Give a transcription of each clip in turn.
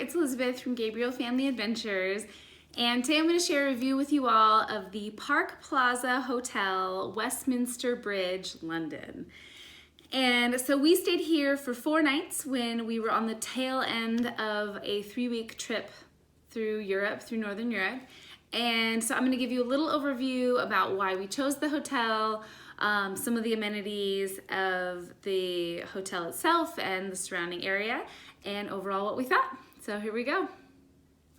it's Elizabeth from Gabriel Family Adventures, and today I'm going to share a review with you all of the Park Plaza Hotel, Westminster Bridge, London. And so we stayed here for 4 nights when we were on the tail end of a 3-week trip through Europe, through Northern Europe. And so I'm going to give you a little overview about why we chose the hotel, some of the amenities of the hotel itself and the surrounding area, and overall what we thought. So here we go.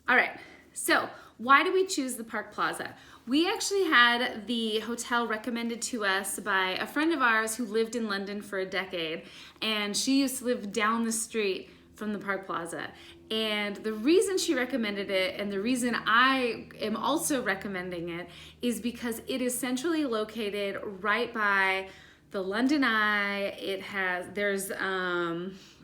All right, so why did we choose the Park Plaza? We actually had the hotel recommended to us by a friend of ours who lived in London for a decade, and she used to live down the street from the Park Plaza. And the reason she recommended it, and the reason I am also recommending it, is because it is centrally located right by the London Eye. There's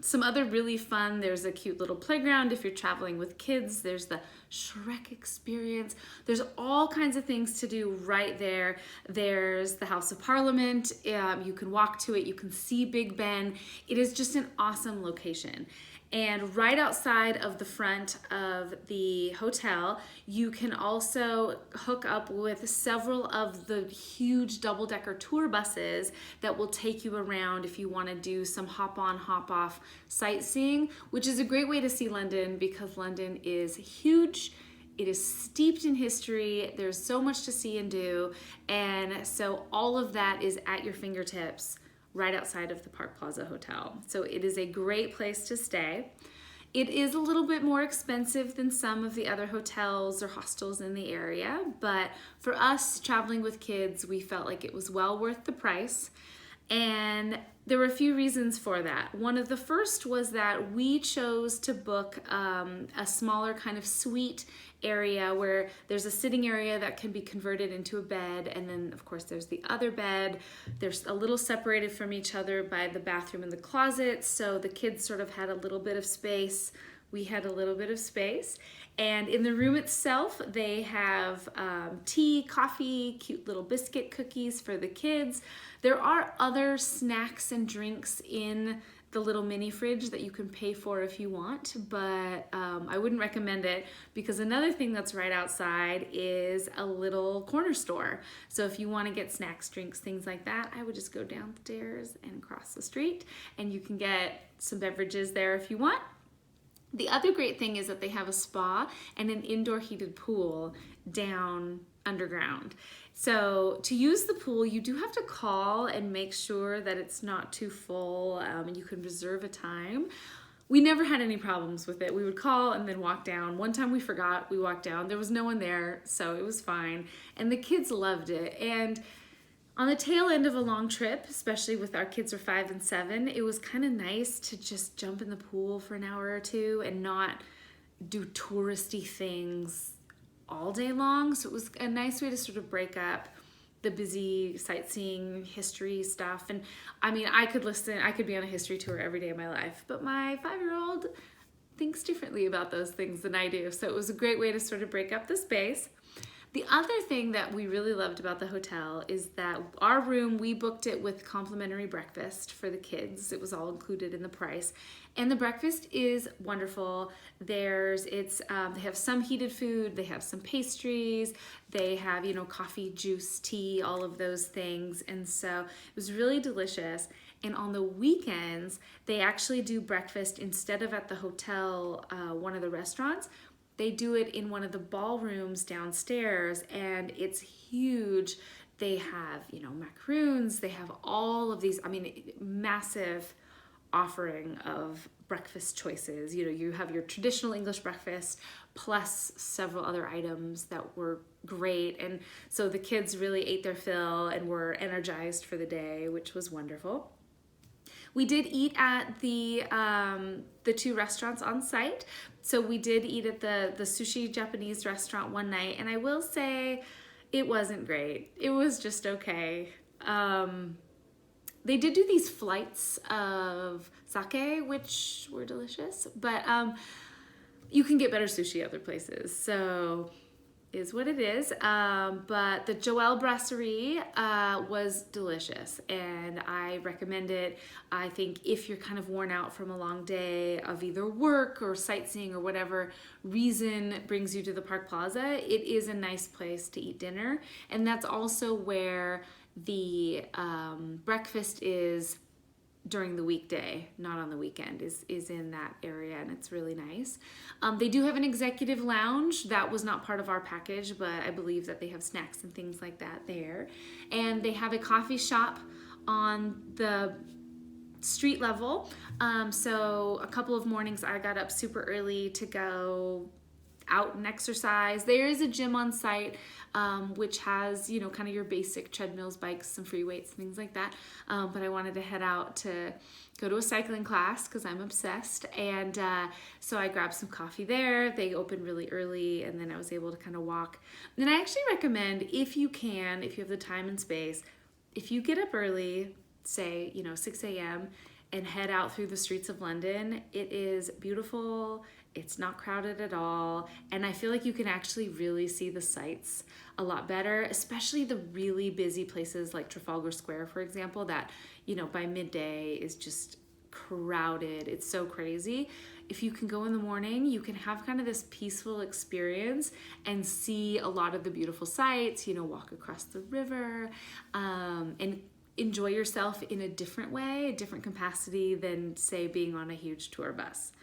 some other really fun, there's a cute little playground if you're traveling with kids, there's the Shrek experience, there's all kinds of things to do right there. There's the House of Parliament, you can walk to it, you can see Big Ben. It is just an awesome location. And right outside of the front of the hotel, you can also hook up with several of the huge double-decker tour buses that will take you around if you want to do some hop-on, hop-off sightseeing, which is a great way to see London because London is huge. It is steeped in history. There's so much to see and do. And so all of that is at your fingertips right outside of the Park Plaza Hotel. So it is a great place to stay. It is a little bit more expensive than some of the other hotels or hostels in the area, but for us traveling with kids, we felt like it was well worth the price. And there were a few reasons for that. One of the first was that we chose to book a smaller kind of suite area where there's a sitting area that can be converted into a bed, and then of course there's the other bed. There's a little separated from each other by the bathroom and the closet, so the kids sort of had a little bit of space. We had a little bit of space. And in the room itself, they have tea, coffee, cute little biscuit cookies for the kids. There are other snacks and drinks in the little mini fridge that you can pay for if you want, but I wouldn't recommend it because another thing that's right outside is a little corner store. So if you want to get snacks, drinks, things like that, I would just go downstairs and across the street, and you can get some beverages there if you want. The other great thing is that they have a spa and an indoor heated pool down underground. So to use the pool, you do have to call and make sure that it's not too full, and you can reserve a time. We never had any problems with it. We would call and then walk down. One time we forgot, we walked down. There was no one there, so it was fine. And the kids loved it. And on the tail end of a long trip, especially with our kids are 5 and 7, it was kind of nice to just jump in the pool for an hour or two and not do touristy things all day long. So it was a nice way to sort of break up the busy sightseeing history stuff. And I mean, I could be on a history tour every day of my life, but my 5-year-old thinks differently about those things than I do. So it was a great way to sort of break up the space. The other thing that we really loved about the hotel is that our room, we booked it with complimentary breakfast for the kids. It was all included in the price. And the breakfast is wonderful. They have some heated food, they have some pastries, they have, coffee, juice, tea, all of those things. And so it was really delicious. And on the weekends, they actually do breakfast instead of at the hotel, one of the restaurants. They do it in one of the ballrooms downstairs, and it's huge. They have, macaroons, they have all of these, massive offering of breakfast choices. You have your traditional English breakfast plus several other items that were great. And so the kids really ate their fill and were energized for the day, which was wonderful. We did eat at the 2 restaurants on site. So we did eat at the sushi Japanese restaurant one night, and I will say it wasn't great. It was just okay. They did do these flights of sake, which were delicious, but you can get better sushi other places. So is what it is. But the Joelle Brasserie was delicious, and I recommend it. I think if you're kind of worn out from a long day of either work or sightseeing or whatever reason brings you to the Park Plaza, it is a nice place to eat dinner. And that's also where the breakfast is during the weekday, not on the weekend, is in that area, and it's really nice. They do have an executive lounge. That was not part of our package, but I believe that they have snacks and things like that there. And they have a coffee shop on the street level. So a couple of mornings I got up super early to go out and exercise. There is a gym on site, which has, you know, kind of your basic treadmills, bikes, some free weights, things like that. But I wanted to head out to go to a cycling class because I'm obsessed. And so I grabbed some coffee there. They opened really early, and then I was able to kind of walk. And I actually recommend, if you can, if you have the time and space, if you get up early, say, you know, 6 a.m., and head out through the streets of London, it is beautiful. It's not crowded at all. And I feel like you can actually really see the sights a lot better, especially the really busy places like Trafalgar Square, for example, that, you know, by midday is just crowded. It's so crazy. If you can go in the morning, you can have kind of this peaceful experience and see a lot of the beautiful sights, you know, walk across the river, and enjoy yourself in a different way, a different capacity than, say, being on a huge tour bus.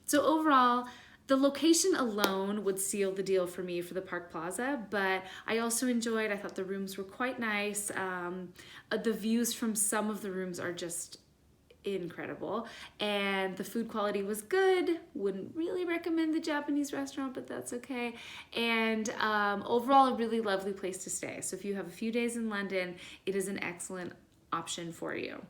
So overall, the location alone would seal the deal for me for the Park Plaza, but I also enjoyed, I thought the rooms were quite nice. The views from some of the rooms are just incredible, and the food quality was good. Wouldn't really recommend the Japanese restaurant, but that's okay. And overall, a really lovely place to stay. So if you have a few days in London, it is an excellent option for you.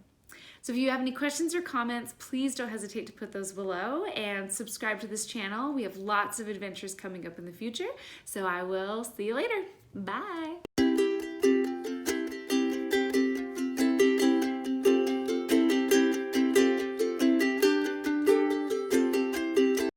So if you have any questions or comments, please don't hesitate to put those below, and subscribe to this channel. We have lots of adventures coming up in the future. So I will see you later. Bye.